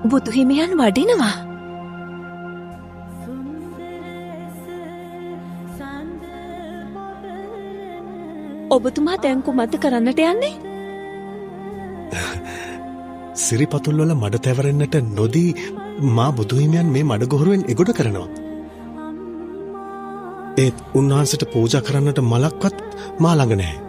බුදු හිමියන් වඩිනවා. ඔබතුමා දැන් කුමක්ද කරන්නට යන්නේ? සිරිපතුල්වල මඩ තැවරෙන්නට නොදී මා බුදුහිමියන් මේ මඩගොහරුවෙන් එගොඩ කරනවා. ඒත් උන්වහන්සේට පූජා කරන්නට මලක්වත් මා ළඟ නැහැ.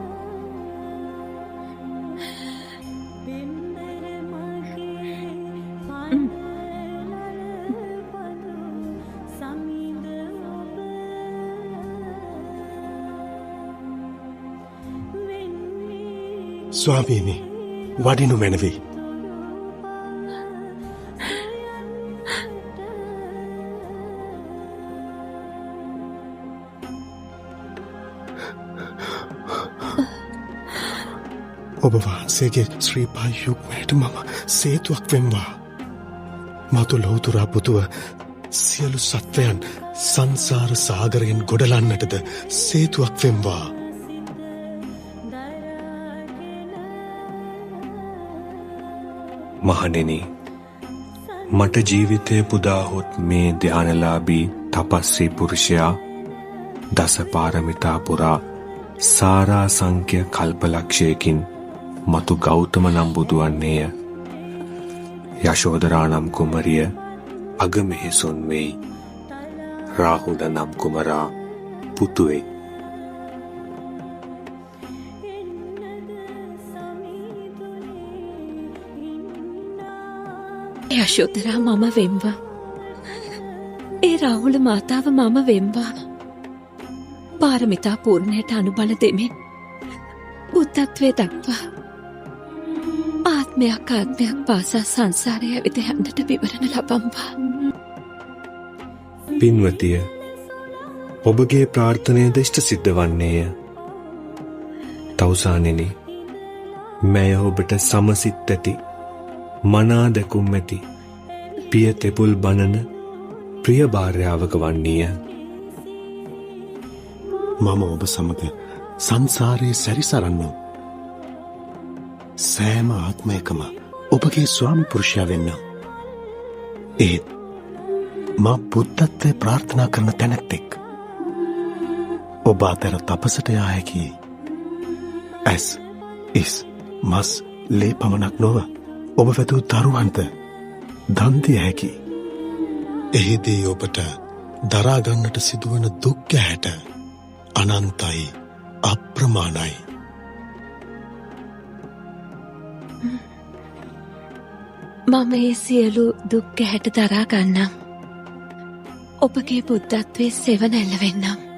ස්වාමීනි, වඩිනු මැනවි. ඔබ වහන්සේගේ ශ්‍රීපා යුග්මයට මම සේතුවක් වෙම්වා. මතු ලොවතුරා පුතුව සියලු සත්වයන් සංසාර සාගරයෙන් ගොඩලන්නටද සේතුවක් වෙම්වා. මහණෙනි, මට ජීවිතය පුදාහොත් මේ ධානලාභී තපස්සී පුරුෂයා දස පාරමිතා පුරා සාරා සංඛ්‍ය කල්පලක්ෂයකින් මතු ගෞතම නම් බුදුවන්නේය. යශෝදරා නම් කුමරිය අගමෙහිසොන් වෙයි. රාහුල නම් කුමරා පුතුවේ. යශෝදරා මම වෙම්වා. ඒ රාහුල මාතාව මම වෙම්වා. පාරමිතා පූර්ණයට අනුබල දෙමින් බුද්ධත්වයේ දක්වා ආත්මයක් පාසා සංසාරය ඇවිද යන්නට විවරණ ලබම්වා. පින්වතිය, ඔබගේ ප්‍රාර්ථනයද ඉෂ්ට සිද්ධ වන්නේය. තවුසානෙනි, මැය ඔබට සමසිත් ඇති, මනා දැකුම් ඇති, පිය තෙපුල් බණන ප්‍රිය භාර්යාවක වන්නේය. මම ඔබ සමග සංසාරයේ සැරිසරන්නම්. සෑම ආත්මයකම ඔබගේ ස්වාමි පුරුෂයා වෙන්නම්. ඒත් මා බුද්ධත්වය ප්‍රාර්ථනා කරන තැනැත්තෙක්. ඔබ අතර තපසට යා හැකි ඇස්, ඉස්, මස්, ලේ පමණක් නොව ඔබ වැදූ දරුවන්ට දන් දිය හැකි. එහිදී ඔබට දරාගන්නට සිදුවන දුක් ගැහැට අනන්තයි, අප්‍රමාණයි. මම ඒ සියලු දුක් ගැහැට දරා ගන්නම්. ඔබගේ බුද්ධත්වයේ සෙවණැල්ල වෙන්නම්.